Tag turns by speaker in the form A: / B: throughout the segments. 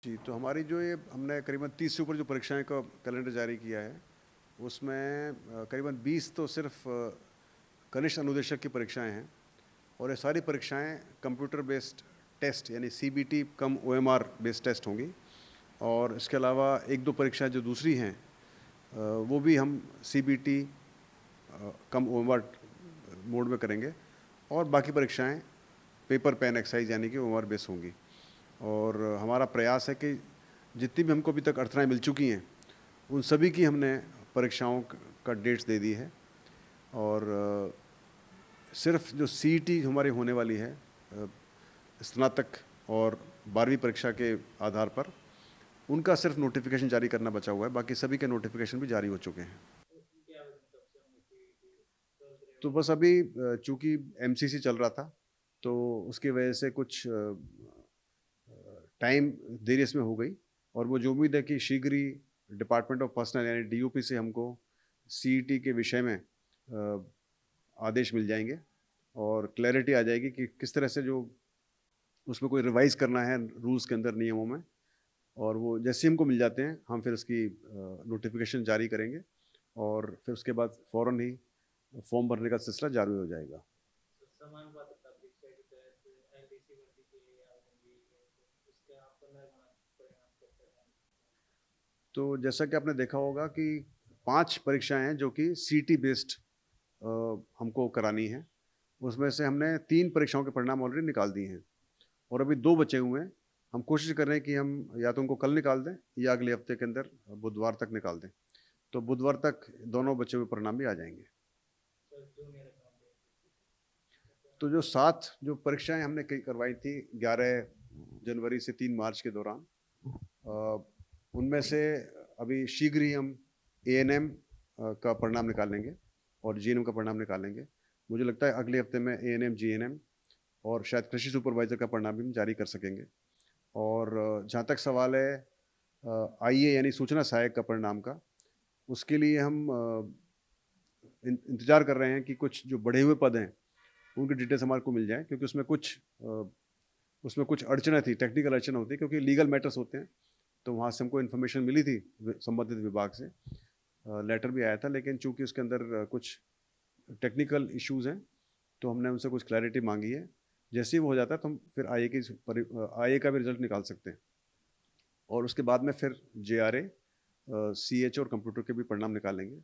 A: जी, तो हमारी जो ये हमने करीबन 30 से ऊपर जो परीक्षाएँ का कैलेंडर जारी किया है, उसमें करीबन 20 तो सिर्फ़ कनिष्ठ अनुदेशक की परीक्षाएँ हैं और ये सारी परीक्षाएँ कंप्यूटर बेस्ड टेस्ट यानी सीबीटी कम ओएमआर बेस्ड टेस्ट होंगी और इसके अलावा 1-2 परीक्षाएँ जो दूसरी हैं वो भी हम सीबीटी कम ओएमआर मोड में करेंगे और बाकी परीक्षाएँ पेपर पेन एक्सरसाइज यानी कि ओएमआर बेस्ड होंगी। और हमारा प्रयास है कि जितनी भी हमको अभी तक अड़चनाएँ मिल चुकी हैं, उन सभी की हमने परीक्षाओं का डेट्स दे दी है और सिर्फ़ जो सीईटी हमारी होने वाली है स्नातक और 12वीं परीक्षा के आधार पर, उनका सिर्फ़ नोटिफ़िकेशन जारी करना बचा हुआ है, बाकी सभी के नोटिफ़िकेशन भी जारी हो चुके हैं। तो बस अभी चूँकि एमसीसी चल रहा था, तो उसकी वजह से कुछ टाइम देरी इसमें हो गई और मुझे उम्मीद है कि शीघ्र ही डिपार्टमेंट ऑफ पर्सनल यानी डीओपी से हमको सीईटी के विषय में आदेश मिल जाएंगे और क्लैरिटी आ जाएगी कि किस तरह से जो उसमें कोई रिवाइज़ करना है रूल्स के अंदर नियमों में और वो जैसे ही हमको मिल जाते हैं हम फिर उसकी नोटिफिकेशन जारी करेंगे और फिर उसके बाद फ़ौरन ही फॉर्म भरने का सिलसिला जारी हो जाएगा।
B: समान पात्रता परीक्षा के तहत एलडीसी भर्ती के लिए आवेदन दिए गए तो उसके आप पुनर्मनन परिणाम कैसे रहेंगे?
A: तो जैसा कि आपने देखा होगा कि 5 परीक्षाएँ हैं जो कि सीटी बेस्ड हमको करानी है। उसमें से हमने 3 परीक्षाओं के परिणाम ऑलरेडी निकाल दिए हैं और अभी 2 बचे हुए हैं। हम कोशिश कर रहे हैं कि हम या तो उनको कल निकाल दें या अगले हफ्ते के अंदर बुधवार तक निकाल दें। तो बुधवार तक दोनों बचे हुए परिणाम भी आ जाएँगे।
B: सर जो मेरा काम है
A: तो जो 7 जो परीक्षाएँ हमने कई करवाई थी 11 जनवरी से 3 मार्च के दौरान उनमें से अभी शीघ्र ही हम एएनएम का परिणाम निकालेंगे और जीएनएम का परिणाम निकालेंगे। मुझे लगता है अगले हफ्ते में एएनएम, जीएनएम और शायद कृषि सुपरवाइज़र का परिणाम भी हम जारी कर सकेंगे। और जहाँ तक सवाल है आईए यानी सूचना सहायक का परिणाम का, उसके लिए हम इंतज़ार कर रहे हैं कि कुछ जो बढ़े हुए पद हैं, उनकी डिटेल्स हमारे को मिल जाएँ क्योंकि उसमें कुछ अड़चनें थी, टेक्निकल अड़चन होती है क्योंकि लीगल मैटर्स होते हैं। तो वहाँ से हमको इन्फॉर्मेशन मिली थी संबंधित विभाग से लेटर भी आया था लेकिन चूंकि उसके अंदर कुछ टेक्निकल इश्यूज हैं तो हमने उनसे कुछ क्लैरिटी मांगी है। जैसे ही वो हो जाता है तो हम फिर आईए का भी रिजल्ट निकाल सकते हैं और उसके बाद में फिर जेआरए, सीएच और कंप्यूटर के भी परिणाम निकालेंगे।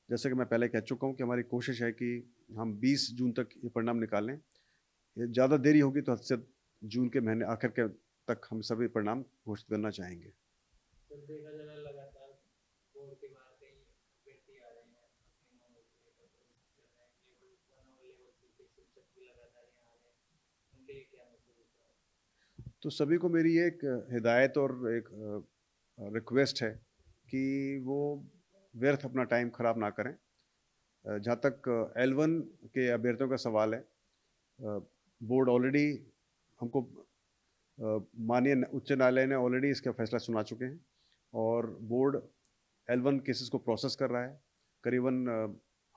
A: जैसे कि मैं पहले कह चुका हूँ कि हमारी कोशिश है कि हम 20 जून तक ये परिणाम निकालें। ये ज़्यादा देरी होगी तो हद से जून के महीने आखिर के तक हम सभी परिणाम घोषित करना चाहेंगे।
B: सर देखा जा रहा है लगातार बोर्ड के बाहर कई व्यक्ति आ रहे हैं अपनी नौकरी को लेकर प्रदर्शन कर रहे हैं लेवल 1 और लेवल 2 के शिक्षक भी लगातार यहाँ आ रहे हैं उनके लिए क्या मैसेज होता है?
A: तो सभी को मेरी एक हिदायत और एक रिक्वेस्ट है कि वो व्यर्थ अपना टाइम खराब ना करें। जहाँ तक L1 के अभ्यर्थियों का सवाल है, बोर्ड ऑलरेडी हमको माननीय उच्च न्यायालय ने ऑलरेडी इसका फैसला सुना चुके हैं और बोर्ड L1 केसेस को प्रोसेस कर रहा है। करीबन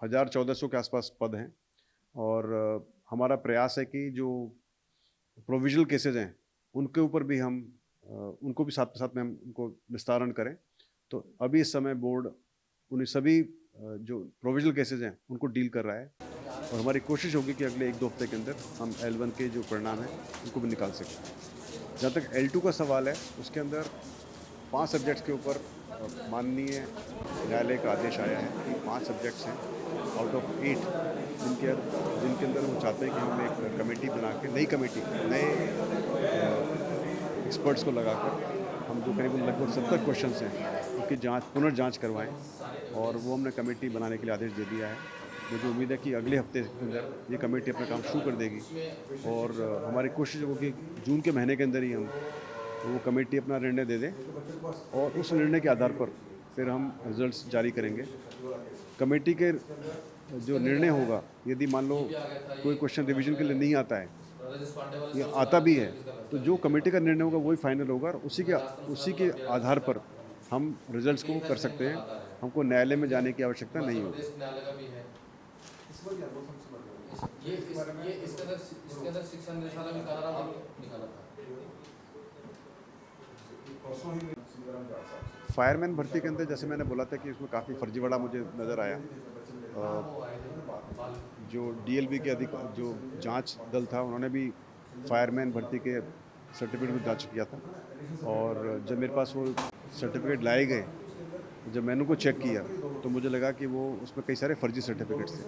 A: 1400 के आसपास पद हैं और हमारा प्रयास है कि जो प्रोविजनल केसेस हैं उनके ऊपर भी हम उनको भी साथ साथ में हम उनको विस्तारण करें। तो अभी इस समय बोर्ड उन्हें सभी जो प्रोविजनल केसेस हैं उनको डील कर रहा है और हमारी कोशिश होगी कि अगले 1-2 हफ्ते के अंदर हम L1 के जो परिणाम हैं उनको भी निकाल सकें। जहाँ तक L2 का सवाल है उसके अंदर 5 सब्जेक्ट्स के ऊपर माननीय न्यायालय का आदेश आया है कि 5 सब्जेक्ट्स हैं आउट ऑफ 8 जिनके अंदर वो चाहते हैं कि हम एक कमेटी बना के नई कमेटी नए एक्सपर्ट्स को लगाकर हम जो करीबन लगभग 70 क्वेश्चंस हैं उनकी पुनर्जांच करवाएं और वो हमने कमेटी बनाने के लिए आदेश दे दिया है। मुझे उम्मीद है कि अगले हफ्ते के अंदर ये कमेटी अपना काम शुरू कर देगी और हमारी कोशिश होगी कि जून के महीने के अंदर ही हम वो कमेटी अपना निर्णय दे दें और उस निर्णय के आधार पर फिर हम रिजल्ट्स जारी करेंगे। कमेटी के जो निर्णय होगा, यदि मान लो कोई क्वेश्चन रिवीजन के लिए नहीं आता है या आता भी है, तो जो कमेटी का निर्णय होगा वही फाइनल होगा और उसी के आधार पर हम रिजल्ट्स को कर सकते हैं। हमको न्यायालय में जाने की आवश्यकता नहीं होगी।
B: न्यायालय का भी है इसके अंदर शिक्षा निदेशालय भी निकाला था।
A: फायरमैन भर्ती के अंदर जैसे मैंने बोला था कि उसमें काफ़ी फर्जीवाड़ा मुझे नज़र आया। जो डीएलबी के जो जांच दल था उन्होंने भी फायरमैन भर्ती के सर्टिफिकेट को जांच किया था, और जब मेरे पास वो सर्टिफिकेट लाए गए, जब मैंने उनको चेक किया तो मुझे लगा कि वो उसमें कई सारे फर्जी सर्टिफिकेट्स थे।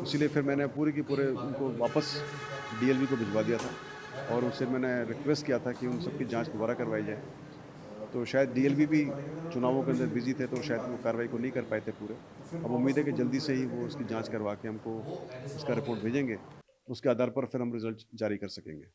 A: इसीलिए फिर मैंने पूरे की पूरे उनको वापस डीएलबी को भिजवा दिया था, और उससे मैंने रिक्वेस्ट किया था कि उन सबकी जांच दोबारा करवाई जाए। तो शायद डीएलबी भी चुनावों के अंदर बिजी थे, तो शायद वो कार्रवाई को नहीं कर पाए थे पूरे। अब उम्मीद है कि जल्दी से ही वो उसकी जांच करवा के हमको उसका रिपोर्ट भेजेंगे, उसके आधार पर फिर हम रिजल्ट जारी कर सकेंगे।